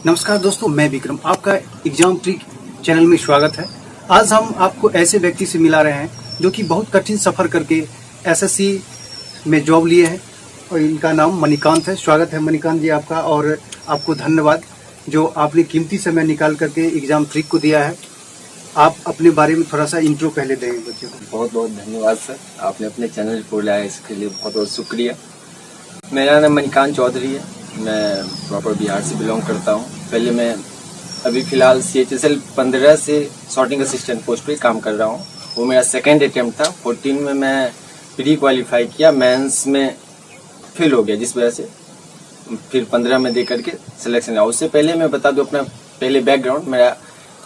नमस्कार दोस्तों, मैं विक्रम, आपका एग्जाम ट्रिक चैनल में स्वागत है। आज हम आपको ऐसे व्यक्ति से मिला रहे हैं जो कि बहुत कठिन सफ़र करके एसएससी में जॉब लिए हैं और इनका नाम मणिकांत है। स्वागत है मणिकांत जी आपका, और आपको धन्यवाद जो आपने कीमती समय निकाल करके एग्जाम ट्रिक को दिया है। आप अपने बारे में थोड़ा सा इंट्रो पहले देंगे बच्चों को। बहुत बहुत धन्यवाद सर, आपने अपने चैनल पर लाया, इसके लिए बहुत बहुत शुक्रिया। मेरा नाम मणिकांत चौधरी है, मैं प्रॉपर बिहार से बिलोंग करता हूँ। पहले मैं अभी फ़िलहाल CHSL 15 से सॉर्टिंग असिस्टेंट पोस्ट पे काम कर रहा हूँ। वो मेरा सेकेंड अटेम्प्ट था। 14 में मैं प्री क्वालिफाई किया, मेंस में फेल हो गया, जिस वजह से फिर 15 में दे करके सिलेक्शन हुआ। उससे पहले मैं बता दूँ अपना पहले बैकग्राउंड। मेरा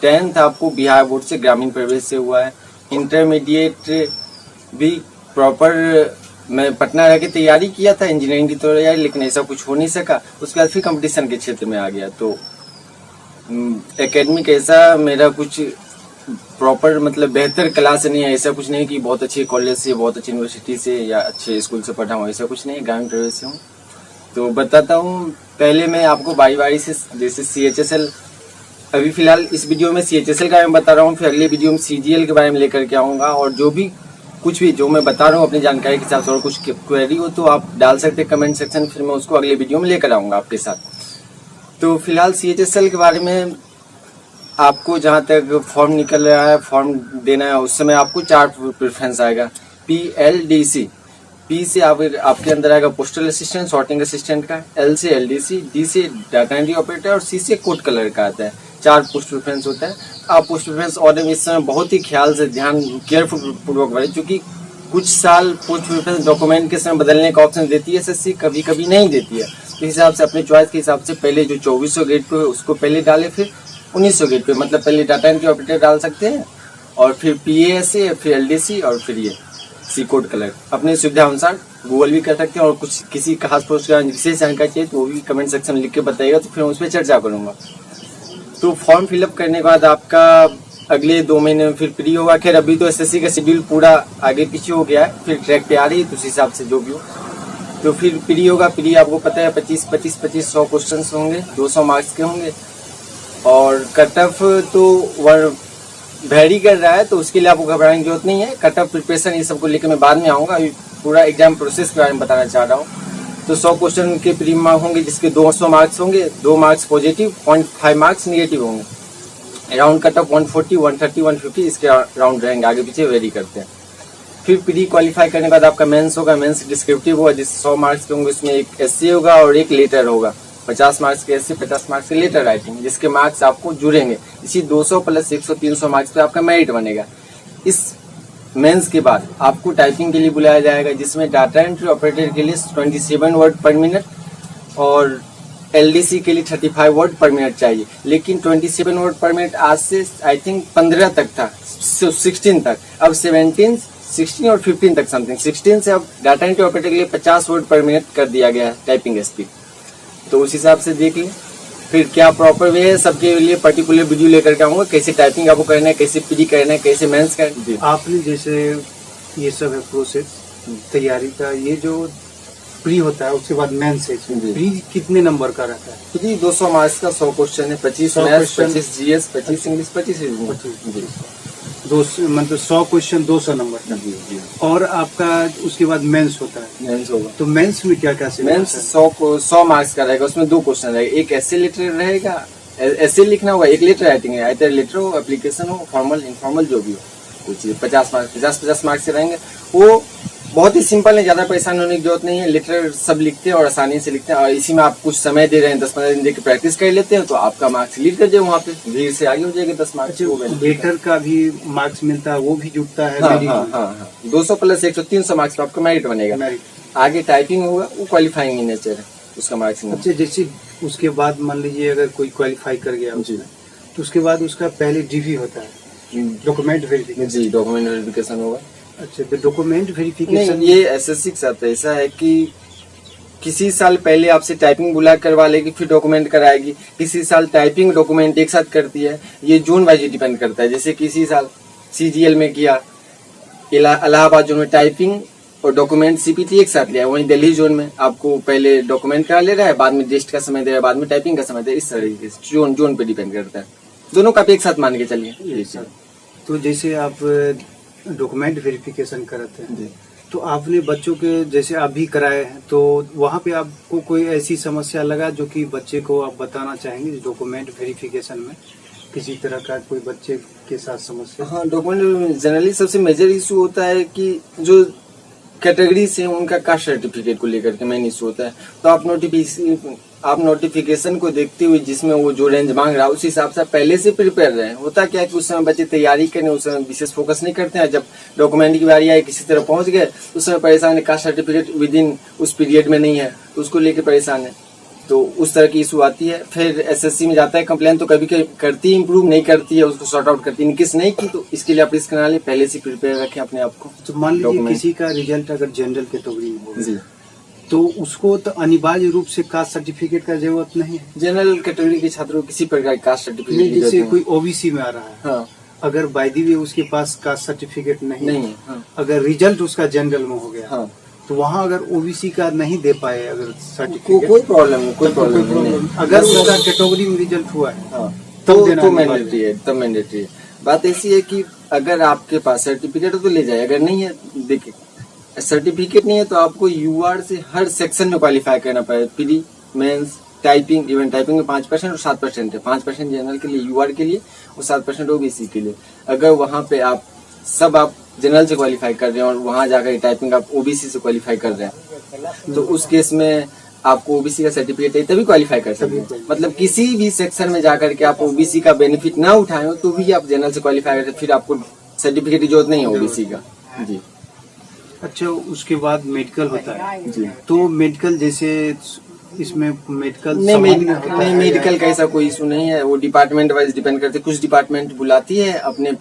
10th आपको बिहार बोर्ड से ग्रामीण प्रवेश से हुआ है। इंटरमीडिएट भी प्रॉपर मैं पटना रह के तैयारी किया था, इंजीनियरिंग की तैयारी, लेकिन ऐसा कुछ हो नहीं सका। उसके बाद फिर कंपटीशन के क्षेत्र में आ गया। तो एकेडमिक ऐसा मेरा कुछ प्रॉपर मतलब बेहतर क्लास नहीं है, ऐसा कुछ नहीं कि बहुत अच्छे कॉलेज से, बहुत अच्छी यूनिवर्सिटी से या अच्छे स्कूल से पढ़ा हूँ, ऐसा कुछ नहीं। ग्रामीण प्रवेश से हूँ। तो बताता हूँ, पहले मैं आपको बारी बारी से, जैसे CHSL, अभी फिलहाल इस वीडियो में CHSL का मैं बता रहा हूँ, फिर अगले वीडियो में CGL के बारे में लेकर के आऊँगा। और जो भी कुछ भी जो मैं बता रहा हूँ अपनी जानकारी के हिसाब से, और कुछ क्वेरी हो तो आप डाल सकते हैं कमेंट सेक्शन, फिर मैं उसको अगले वीडियो में लेकर आऊँगा आपके साथ। तो फिलहाल CHSL के बारे में आपको जहाँ तक फॉर्म निकल रहा है, फॉर्म देना है, उस समय आपको 4 प्रेफरेंस आएगा। PLDC, P से आपके अंदर आएगा पोस्टल असिस्टेंट, सॉर्टिंग असिस्टेंट का, L से LDC, D से डाटा एंट्री ऑपरेटर और C से कोड कलर का आता है। 4 पोस्ट प्रेफरेंस होता है। आप पोस्ट प्रेफरेंस ऑर्डर में इस समय बहुत ही ख्याल से, ध्यान, केयरफुल पूर्वक भरें, क्योंकि कुछ साल पोस्ट प्रेफरेंस डॉक्यूमेंट के समय बदलने का ऑप्शन देती है SSC, कभी कभी नहीं देती है। तो हिसाब से अपने चॉइस के हिसाब से पहले जो 2400 ग्रेड पे उसको पहले डालें, फिर 1900 ग्रेड पे, मतलब पहले डाटा एंट्री ऑपरेटर डाल सकते हैं और फिर PASA, फिर LDC और फिर ये C कोड कलर। अपने सुविधा अनुसार गूगल भी कर सकते हैं, और कुछ किसी खास पोस्ट का विशेष जानकारी चाहिए तो वो भी कमेंट सेक्शन में लिख के बताइएगा, तो फिर उस पर चर्चा करूँगा। तो फॉर्म फिलअप करने के बाद आपका अगले 2 महीने में फिर प्री होगा। खैर अभी तो SSC का शेड्यूल पूरा आगे पीछे हो गया है, फिर ट्रैक पे आ रही है, तो उस हिसाब से जो भी हो। तो फिर प्री होगा। प्री आपको पता है 25 100 क्वेश्चन होंगे, 200 मार्क्स के होंगे, और कट ऑफ तो वेरी कर रहा है, तो उसके लिए आपको घबराने की जरूरत नहीं है। कट ऑफ प्रिपरेशन ये सबको लेकर मैं बाद में आऊँगा, अभी पूरा एग्जाम प्रोसेस के बारे में बताना चाह रहा हूँ। तो 100 क्वेश्चन के प्री मार्क होंगे, जिसके 200 मार्क्स होंगे, 2 मार्क्स पॉजिटिव, 0.5 मार्क्स निगेटिव होंगे। राउंड कट ऑफ 140, 130, 150 इसके राउंड रहेंगे, आगे पीछे वेरी करते हैं। फिर प्री क्वालिफाई करने के बाद आपका मेंस होगा। मेंस डिस्क्रिप्टिव होगा, जिस 100 मार्क्स के होंगे उसमें एक एस्से होगा और एक लेटर होगा। 50 मार्क्स के एस्से, 50 मार्क्स के लेटर राइटिंग, जिसके मार्क्स आपको जुड़ेंगे। इसी 200 प्लस 100, 300 मार्क्स पे आपका मेरिट बनेगा। इस मेंस के बाद आपको टाइपिंग के लिए बुलाया जाएगा, जिसमें डाटा एंट्री ऑपरेटर के लिए 27 वर्ड पर मिनट और LDC के लिए 35 वर्ड पर मिनट चाहिए। लेकिन 27 वर्ड पर मिनट आज से आई थिंक 15 तक था, 16 तक, अब 17, 16 और 15 तक समथिंग। 16 से अब डाटा एंट्री ऑपरेटर के लिए 50 वर्ड पर मिनट कर दिया गया है टाइपिंग स्पीड। तो उस हिसाब से देख लें फिर क्या प्रॉपर वे है। सबके लिए पर्टिकुलर वीडियो लेकर के आऊँगा, कैसे टाइपिंग आपको करना है, कैसे प्री करना है, कैसे मेंस करना है। आपने जैसे ये सब है प्रोसेस तैयारी का, ये जो प्री होता है उसके बाद मेंस है, प्री कितने नंबर का रहता है? प्री 200 मार्क्स का 100 क्वेश्चन है, 25 मैथ्स, 25 GS, 25 इंग्लिश, 25 रीजनिंग। 200 मतलब 100 क्वेश्चन 200 नंबर का। और आपका उसके बाद मेंस होता है। मेंस होगा। तो मेंस में क्या क्या मेंस 100 मार्क्स का रहेगा। उसमें 2 क्वेश्चन रहेगा, एक ऐसे लेटर रहेगा, ऐसे लिखना होगा, एक लेटर राइटिंग है, आइदर लेटर हो, एप्लीकेशन हो, फॉर्मल इनफॉर्मल जो भी हो, कुछ 50 मार्क्स, 50 मार्क्स से रहेंगे। वो बहुत ही सिंपल है, ज्यादा परेशान होने की जरूरत नहीं है। लेटर सब लिखते हैं और आसानी से लिखते हैं, और इसी में आप कुछ समय दे रहे हैं, 10-15 दिन देकर प्रैक्टिस कर लेते हैं, तो आपका मार्क्स लीड कर जाए, वहाँ पे भीड़ से आगे हो जाएगा 10 मार्क्स। लेटर का भी मार्क्स मिलता है, वो भी जुटता है। हाँ। 200 प्लस 100, 300 मार्क्स का आपका मेरिट बनेगा। आगे टाइपिंग होगा, वो क्वालिफाइंग इन नेचर है उसका मार्क्स। अच्छा, जैसे उसके बाद मान लीजिए अगर कोई क्वालिफाई कर गया उसमें, तो उसके बाद उसका पहले DV होता है, डॉक्यूमेंट वेरिफिकेशन। जी, डॉक्यूमेंट वेरिफिकेशन होगा। अच्छा, तो डॉक्यूमेंट वेरिफिकेशन ये SSC के साथ ऐसा है कि किसी साल पहले आपसे टाइपिंग बुला करवा लेगी, फिर डॉक्यूमेंट कराएगी। किसी साल टाइपिंग डॉक्यूमेंट एक साथ करती है, ये जोन वाइज डिपेंड करता है। जैसे किसी साल CGL में किया, इलाहाबाद जोन में टाइपिंग और डॉक्यूमेंट सीपीटी एक साथ लिया है। वहीं दिल्ली जोन में आपको पहले डॉक्यूमेंट करा ले रहा है, बाद में टेस्ट का समय दे रहा है, बाद में टाइपिंग का समय दे रहा है। इस तरीके से जोन पे डिपेंड करता है। दोनों का एक साथ मान के चलिए। तो जैसे आप डॉक्यूमेंट वेरिफिकेशन करते हैं, जी। तो आपने बच्चों के जैसे आप भी कराए हैं, तो वहाँ पे आपको कोई ऐसी समस्या लगा जो कि बच्चे को आप बताना चाहेंगे डॉक्यूमेंट वेरिफिकेशन में किसी तरह का कोई बच्चे के साथ समस्या? हाँ, डॉक्यूमेंट जनरली सबसे मेजर इशू होता है कि जो कैटेगरी से उनका कास्ट सर्टिफिकेट को लेकर के मेन इशू होता है। तो आप नोटिफिकेशन को देखते हुए जिसमें वो जो रेंज मांग रहा है उस हिसाब से पहले से प्रिपेयर रहे। होता क्या है कि उस समय बच्चे तैयारी करने उस समय विशेष फोकस नहीं करते हैं। जब डॉक्यूमेंट की बारी आई किसी तरह पहुंच गए उस समय परेशान है, कास्ट सर्टिफिकेट विद इन उस पीरियड में नहीं है तो उसको लेकर परेशान है। तो उस तरह की इशू आती है। फिर एसएससी में जाता है कंप्लेन, तो कभी कभी करती है, इम्प्रूव नहीं करती है, उसको सॉर्ट आउट करती है। इनकेस नहीं की तो इसके लिए आप रिस्क ना ले, पहले से प्रिपेयर रखें अपने आप को। तो मान लीजिए किसी का रिजल्ट अगर जनरल कैटेगरी में हो जी, तो उसको तो अनिवार्य रूप से कास्ट सर्टिफिकेट का जरूरत नहीं है। जनरल कैटेगरी के छात्रों को किसी प्रकार की कास्ट सर्टिफिकेट की जैसे जरूरत नहीं। कोई ओबीसी में आ रहा है, हाँ, अगर बाय द वे उसके पास कास्ट सर्टिफिकेट नहीं नहीं है, है। हाँ, अगर रिजल्ट उसका जनरल में हो गया, हाँ, तो वहाँ अगर ओबीसी का नहीं दे पाए अगर सर्टिफिकेट, कोई प्रॉब्लम नहीं, कोई प्रॉब्लम नहीं। अगर उसका कैटेगरी में रिजल्ट हुआ है हाँ, तब देना तो अनिवार्य मैंडेटरी है, तब मैंडेटरी है। बात ऐसी है कि अगर आपके पास सर्टिफिकेट है तो ले जाए, अगर नहीं है देखिए सर्टिफिकेट नहीं है तो आपको यूआर से हर सेक्शन में क्वालिफाई करना पड़ेगा। Pre, mains, typing, even typing में 5% और 7% है। 5% जनरल के लिए, यूआर के लिए, और 7% ओबीसी के लिए। अगर वहाँ पे आप जनरल से क्वालिफाई कर रहे हैं और वहाँ जाकर टाइपिंग आप ओबीसी से क्वालिफाई कर रहे हैं तो उस केस में आपको ओबीसी का सर्टिफिकेट है तभी क्वालिफाई कर सकते हैं। मतलब किसी भी सेक्शन में जाकर के आप ओबीसी का बेनिफिट ना उठाए हो तो भी आप जनरल से क्वालिफाई करते, फिर आपको सर्टिफिकेट की जरूरत नहीं है ओबीसी का। जी। अच्छा, उसके बाद मेडिकल होता है जी। तो मेडिकल जैसे इसमें मेडिकल नहीं, मेडिकल का ऐसा कोई इशू नहीं है। वो डिपार्टमेंट वाइज डिपेंड करते। कुछ डिपार्टमेंट बुलाती है अपने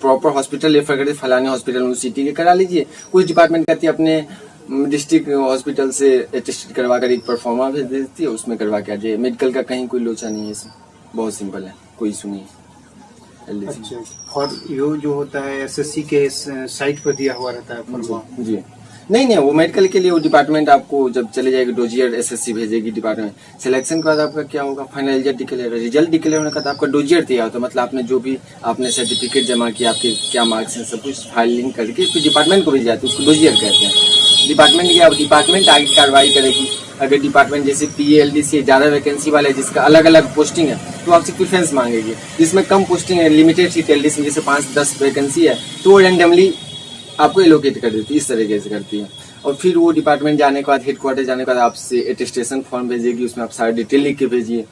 प्रॉपर हॉस्पिटल रेफर करते, फलाने हॉस्पिटल में सिटी के करा लीजिए। कुछ डिपार्टमेंट कहती है अपने डिस्ट्रिक्ट हॉस्पिटल से अटेस्टेड करवा कर एक परफॉर्मा भेज देती है, उसमें करवा के आ जाए। मेडिकल का कहीं कोई लोचा नहीं है, इसमें बहुत सिंपल है, कोई इशू नहीं है। अच्छा, और ये जो होता है एसएससी के साइट पर दिया हुआ रहता है फॉर्म? जी, नहीं, वो मेडिकल के लिए वो डिपार्टमेंट आपको जब चले जाएगी डोजियर एसएससी भेजेगी डिपार्टमेंट। सिलेक्शन के बाद आपका क्या होगा, फाइनल रिजल्ट डिक्लेयर होने के बाद आपका डोजियर तैयार होता है। मतलब आपने जो भी आपने सर्टिफिकेट जमा किया, आपके क्या मार्क्स हैं, सब कुछ फाइलिंग करके फिर डिपार्टमेंट को भेज जाते हैं, उसको डोजियर कहते हैं। डिपार्टमेंट की डिपार्टमेंट आगे कार्रवाई करेगी। अगर डिपार्टमेंट जैसे पीएलडी से ज्यादा वैकेंसी वाला है जिसका अलग अलग पोस्टिंग है तो आपसे प्रेफरेंस मांगेगी। जिसमें कम पोस्टिंग है, लिमिटेड सीट एलडी में जैसे 5-10 वैकेंसी है तो वो रैंडमली आपको एलोकेट कर देती है, इस तरीके से करती है। और फिर वो डिपार्टमेंट जाने के बाद, हेडक्वार्टर जाने के बाद आपसे अटेस्टेशन फॉर्म भेजेगी, उसमें आप सारा डिटेल लिख के भेजिए।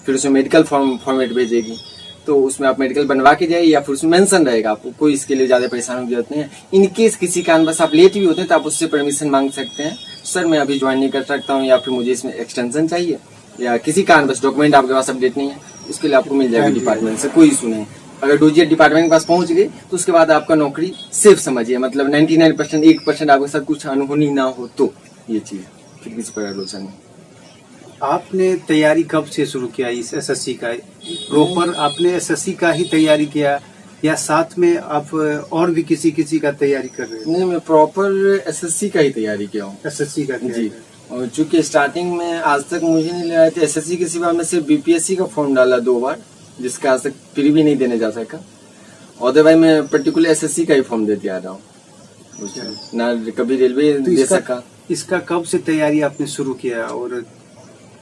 फिर उसमें मेडिकल फॉर्मेट भेजेगी, तो उसमें आप मेडिकल बनवा के जाइए या फिर उसमें मेंशन रहेगा। आपको कोई इसके लिए ज्यादा परेशान होने की जरूरत नहीं है। इनकेस किसी कारण बस आप लेट भी होते हैं तो आप उससे परमिशन मांग सकते हैं, सर मैं अभी ज्वाइन नहीं कर सकता हूँ, या फिर मुझे इसमें एक्सटेंशन चाहिए, या किसी कारण बस डॉक्यूमेंट आपके पास अपडेट नहीं है, उसके लिए आपको मिल जाएगा डिपार्टमेंट से, कोई इशू नहीं। अगर डोजियर डिपार्टमेंट के पास पहुंच गए तो उसके बाद आपका नौकरी सेफ समझिए। मतलब 99% 1% आपके साथ कुछ अनहोनी ना हो तो ये चीज, फिर किसी प्रकार लोचा नहीं। आपने तैयारी कब से शुरू किया इस एसएससी का? प्रॉपर आपने एसएससी का ही तैयारी किया या साथ में आप और भी किसी का तैयारी कर रहे हैं? नहीं, मैं प्रॉपर एसएससी का ही तैयारी किया हूँ। एसएससी का जी, और चूंकि स्टार्टिंग में आज तक मुझे नहीं लगा था, एसएससी के सिवा मैं सिर्फ बीपीएससी का फॉर्म डाला 2 बार, जिसका आज तक फिर भी नहीं देने जा सका। अदरवाइज मैं पर्टिकुलर एसएससी का ही फॉर्म देते आ रहा हूँ, ना कभी रेलवे तो दे सका। इसका कब से तैयारी आपने शुरू किया? और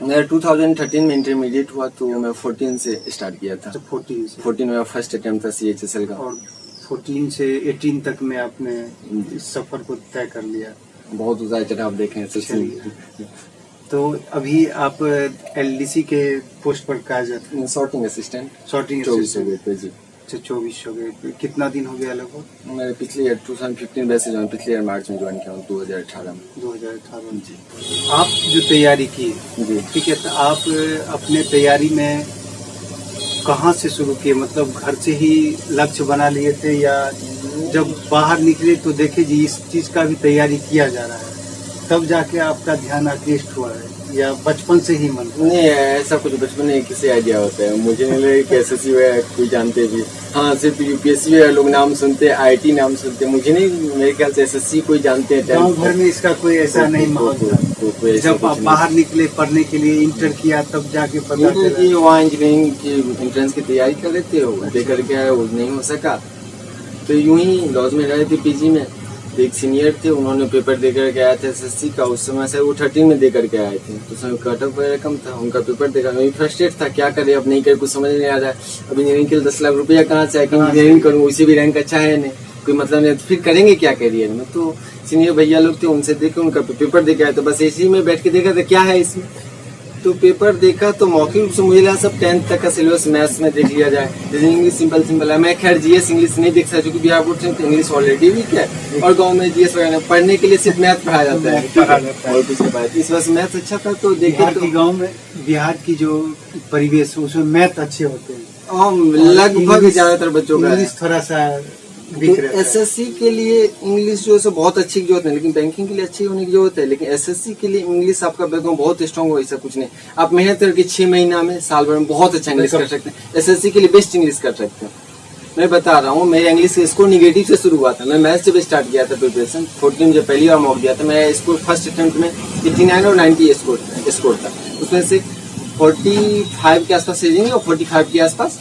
मेरा 2013 में इंटरमीडिएट हुआ तो मैं 14 से स्टार्ट किया था। 14 मेरा फर्स्ट अटेम्प्ट था सीएचएसएल का, और 14 से 18 तक में आपने इस सफर को तय कर लिया। बहुत उतार चढ़ाव देखे हैं। तो अभी आप एलडीसी के पोस्ट पर कार्यरत हैं? Sorting assistant. 24 हो गए थे जी। अच्छा, 24 हो गए। कितना दिन हो गया लगभग? मैंने पिछले ईयर 2015 वैसे ज्वाइन, पिछले ईयर मार्च में ज्वाइन किया हूँ, 2018 में। 2018 जी। आप जो तैयारी की जी, ठीक है, तो आप अपने तैयारी में कहाँ से शुरू किए? मतलब घर से ही लक्ष्य बना लिए थे या जब बाहर निकले तो देखे जी इस चीज का भी तैयारी किया जा रहा है, तब जाके आपका ध्यान आकृष्ट हुआ है? या बचपन से ही मन? नहीं, ऐसा कुछ बचपन में किसी आइडिया होता है, मुझे नहीं लगा कि एसएससी है कोई जानते भी। हाँ, सिर्फ यूपीएससी है लोग नाम सुनते हैं, आईआईटी नाम सुनते हैं, मुझे नहीं, मेरे ख्याल से एसएससी कोई जानते हैं। गाँव भर में इसका कोई ऐसा नहीं माहौल था। जब आप बाहर निकले पढ़ने के लिए, इंटर किया, तब जाके पता चला। वहाँ इंजीनियरिंग की एंट्रेंस की तैयारी कर रहे थे, वो दे करके आए, वो नहीं हो सका, तो यूं ही लॉज में रहे थे पीजी में। तो एक सीनियर थे, उन्होंने पेपर दे करके आया था एसएससी का, उस समय से वो 13 में दे करके आए थे, तो उसमें कट ऑफ वगैरह कम था, उनका पेपर देखा, मैं फ्रस्ट्रेट था, क्या करे अब, नहीं करे, कुछ समझ नहीं आ रहा है। अब इंजीनियरिंग के लिए 10 लाख रुपया कहाँ से आए कि इंजीनियरिंग करूँ, उसी भी रैंक अच्छा है नहीं, कोई मतलब नहीं, फिर करेंगे क्या करियर में। तो सीनियर भैया लोग थे, उनसे देखे, उनका पेपर देके आया, तो बस इसी में बैठ के देखा था क्या है इसमें, तो पेपर देखा तो मौखिक रूप से मुझे लगा सब 10th तक का सिलेबस मैथ्स में देख लिया जाए, इंग्लिश सिंपल है। मैं खैर जीएस इंग्लिश नहीं देख सकता क्योंकि बिहार बोर्ड से इंग्लिश ऑलरेडी वीक है, और गांव में जीएस वगैरह पढ़ने के लिए सिर्फ मैथ पढ़ाया जाता है और कुछ नहीं पढ़ाया। इस वजह से मैथ्स अच्छा था, तो देखे तो गाँव में बिहार की जो परिवेश उसमें मैथ अच्छे होते हैं, लगभग ज्यादातर बच्चों का इंग्लिश थोड़ा सा एसएससी के लिए इंग्लिश जो है बहुत अच्छी की जरूरत है, लेकिन बैंकिंग के लिए अच्छी होने की जरूरत है। लेकिन एसएससी के लिए इंग्लिश आपका बैकग्राउंड बहुत स्ट्रांग हो, ऐसा कुछ नहीं, आप मेहनत करके 6 महीना में, साल भर में बहुत अच्छा इंग्लिश कर सकते हैं। एसएससी के लिए बेस्ट इंग्लिश कर सकते हैं। मैं बता रहा हूँ, मेरे इंग्लिश का स्कोर निगेटिव से शुरू हुआ था, मैं मैथ्स से भी स्टार्ट किया था प्रिपरेशन। 14 जब पहली बार मॉक दिया था, मैं स्कोर फर्स्ट अटेम्प्ट में 89 और 90 स्कोर था, उसमें से 45 के आसपास रीजनिंग और 45 के आसपास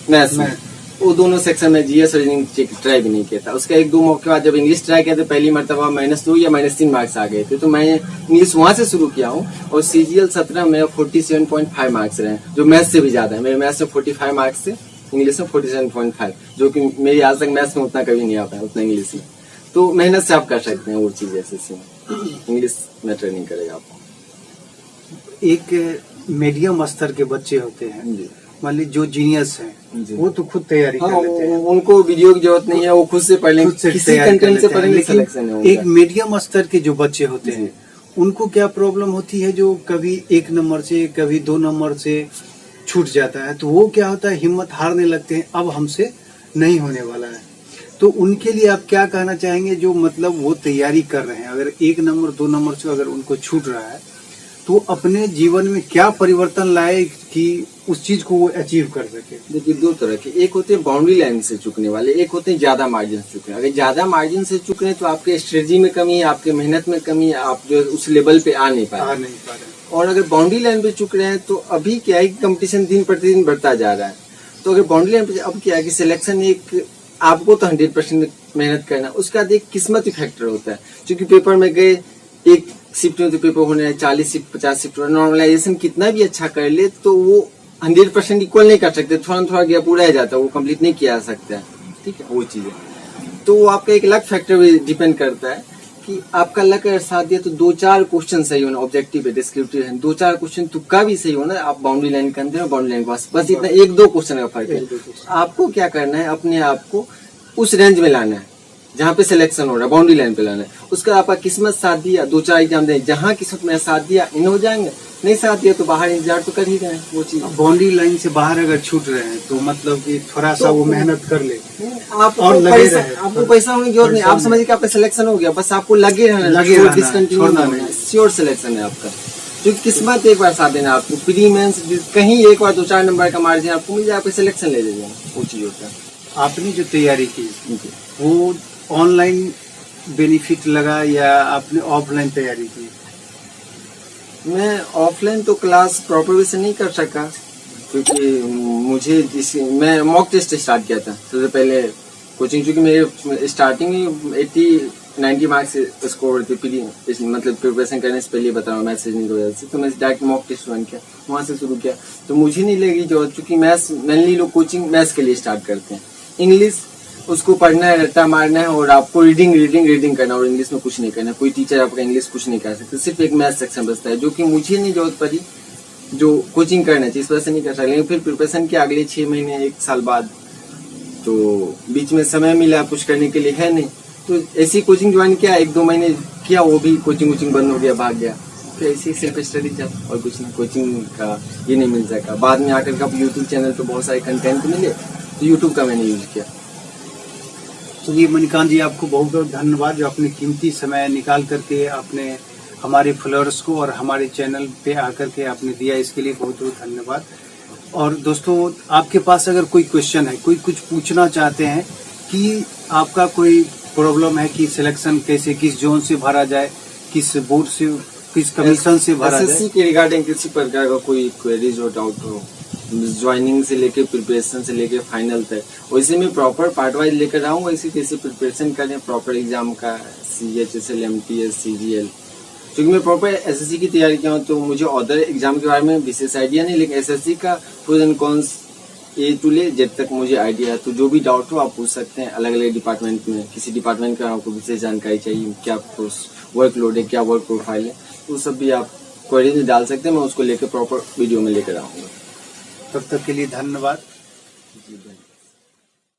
मैथ्स में, वो दोनों सेक्शन में जीएस और रीजनिंग ट्राई भी नहीं किया था। उसका 1-2 मौके के बाद जब इंग्लिश ट्राई किया था, पहली मरतबा -2 या -3 मार्क्स आ गए थे, तो मैं इंग्लिश वहां से शुरू किया हूँ। और सीजीएल 17 में 47.5 मार्क्स रहे, जो मैथ्स से भी ज्यादा है। मेरे मैथ्स में 45 मार्क्स थे, इंग्लिश में 47.5, जो कि मेरी आज तक मैथ्स में उतना कभी नहीं आ पाया, उतना इंग्लिश में। तो मेहनत से आप कर सकते हैं वो चीज, एसएससी में इंग्लिश मैटर नहीं करेगा आपको। एक मीडियम स्तर के बच्चे होते हैं, मान ली जो जीनियस हैं, वो तो खुद तैयारी कर लेते हैं, उनको वीडियो की जरूरत नहीं है, वो खुद से पढ़ लेंगे, किसी कंटेंट से पढ़ेंगे, सिलेक्शन है। एक मीडियम स्तर के जो बच्चे होते हैं, उनको क्या प्रॉब्लम होती है, जो कभी 1 नंबर से, कभी 2 नंबर से छूट जाता है, तो वो क्या होता है, हिम्मत हारने लगते हैं, अब हमसे नहीं होने वाला है। तो उनके लिए आप क्या कहना चाहेंगे, जो मतलब वो तैयारी कर रहे हैं, अगर 1 नंबर 2 नंबर से अगर उनको छूट रहा है, तो अपने जीवन में क्या परिवर्तन लाए कि उस चीज को वो अचीव कर सके? देखिए, 2 तरह के, एक होते हैं बाउंड्री लाइन से चुकने वाले, एक होते हैं ज्यादा मार्जिन से चुकने। अगर ज्यादा मार्जिन से चुक रहे हैं तो आपके स्ट्रेटजी में कमी है, आपके मेहनत में कमी है, आप जो उस लेवल पे आ नहीं पा रहे। और अगर बाउंड्री लाइन पे चुक रहे हैं तो अभी क्या है कि कंपटीशन दिन प्रतिदिन बढ़ता जा रहा है। तो अगर बाउंड्री लाइन पे अब क्या है कि सिलेक्शन, एक आपको तो 100% मेहनत करना, उसका एक किस्मत फैक्टर होता है। क्योंकि पेपर में गए, एक शिफ्ट में तो पेपर होने है 40 शिफ्ट 50 शिफ्ट, नॉर्मलाइजेशन कितना भी अच्छा कर ले तो वो 100% इक्वल नहीं कर सकते, थोड़ा थोड़ा गया पूरा ही जाता है, वो कंप्लीट नहीं किया जा सकता है। ठीक है, वो चीज है। तो आपका एक लक फैक्टर भी डिपेंड करता है कि आपका लक अगर साथ दिया तो 2-4 क्वेश्चन सही होना, ऑब्जेक्टिव है, डिस्क्रिप्टिव है, 2-4 क्वेश्चन तुक्का भी सही होना, आप बाउंड्री लाइन के अंदर, बाउंड्री लाइन के पास, बस इतना 1-2 क्वेश्चन का फर्क है। आपको क्या करना है, अपने आप को उस रेंज में लाना है जहाँ पे सिलेक्शन हो रहा है, बाउंड्री लाइन पे लाना है। उसका आपका किस्मत साथ दिया, 2-4 एग्जाम दें, जहाँ किस्मत में साथ दिया इन हो जाएंगे, नहीं साथ दिया तो बाहर इंतजार तो कर ही रहे हैं। वो चीज बाउंड्री लाइन से बाहर अगर छूट रहे हैं तो मतलब कि थोड़ा सा वो मेहनत कर ले, आपको पैसा होने की जरूरत नहीं, आप समझिए कि आपका सिलेक्शन हो गया, बस आपको लगे रहना, श्योर सिलेक्शन है आपका। क्योंकि किस्मत एक बार साथ देना, आपको प्री मेंस कहीं एक बार 2-4 नंबर का मार्जिन आपको मिल जाए, आपको सिलेक्शन ले लीजिए, वो चीज होता है। आपने जो तैयारी की वो ऑनलाइन बेनिफिट लगा या आपने ऑफलाइन तैयारी की? मैं ऑफलाइन तो क्लास प्रॉपर वे से नहीं कर सका, क्योंकि मुझे मैं मॉक टेस्ट स्टार्ट किया था सबसे पहले कोचिंग, क्योंकि मेरे स्टार्टिंग में 80-90 मार्क्स स्कोर थे मतलब प्रिपरेशन करने से पहले, बता रहा हूँ मैथ्स रीजनिंग की वजह से, तो मैं डायरेक्ट मॉक टेस्ट रन किया, वहां से शुरू किया। तो मुझे नहीं लगी जो, चूंकि मैथ्स मेनली लोग कोचिंग मैथ्स के लिए स्टार्ट करते हैं, इंग्लिश उसको पढ़ना है, रट्टा मारना है, और आपको रीडिंग करना, और इंग्लिश में कुछ नहीं करना। कोई टीचर आपका इंग्लिश कुछ नहीं कर सकते, सिर्फ एक मैथ सेक्शन बचता है, जो कि मुझे नहीं जरूरत पड़ी, जो कोचिंग करना चाहिए, इस वजह से नहीं कर सकते। लेकिन फिर प्रिपरेशन किया अगले 6 महीने 1 साल बाद, तो बीच में समय मिला कुछ करने के लिए है नहीं, तो ऐसी कोचिंग ज्वाइन किया, 1-2 महीने किया, वो भी कोचिंग बंद हो गया, भाग गया। फिर ऐसी सिर्फ स्टडी चल, और कुछ नहीं, कोचिंग का ये नहीं मिल सका। बाद में आकर के यूट्यूब चैनल पे बहुत सारे कंटेंट मिले, तो यूट्यूब का मैंने यूज किया। तो ये मणिकांत जी, आपको बहुत बहुत धन्यवाद जो अपने कीमती समय निकाल करके आपने हमारे फॉलोअर्स को और हमारे चैनल पे आकर के आपने दिया, इसके लिए बहुत बहुत धन्यवाद। और दोस्तों, आपके पास अगर कोई क्वेश्चन है, कोई कुछ पूछना चाहते हैं कि आपका कोई प्रॉब्लम है कि सिलेक्शन कैसे, किस जोन से भरा जाए, किस बोर्ड से, किस कमीशन से भरा जाए, एसएससी के रिगार्डिंग किसी प्रकार का कोई क्वेरीज हो, डाउट हो, ज्वाइनिंग से लेके प्रिपरेशन से लेके फाइनल तक, वैसे मैं प्रॉपर पार्ट वाइज लेकर आऊँगा। इसी कैसे प्रिपरेशन करें प्रॉपर एग्जाम का, CHSL, MTS, CGL, क्योंकि मैं प्रॉपर एसएससी की तैयारी किया हूँ, तो मुझे अदर एग्जाम के बारे में विशेष आइडिया नहीं, लेकिन एसएससी का pros and cons A to Z तक मुझे आइडिया है। तो जो भी डाउट हो आप पूछ सकते हैं। अलग अलग डिपार्टमेंट में, किसी डिपार्टमेंट का आपको विशेष जानकारी चाहिए, क्या वर्कलोड है, क्या वर्क प्रोफाइल है, तो सब भी आप क्वेरी में डाल सकते हैं। मैं उसको लेकर प्रॉपर वीडियो में लेकर आऊँगा। तब तक के लिए धन्यवाद। जी,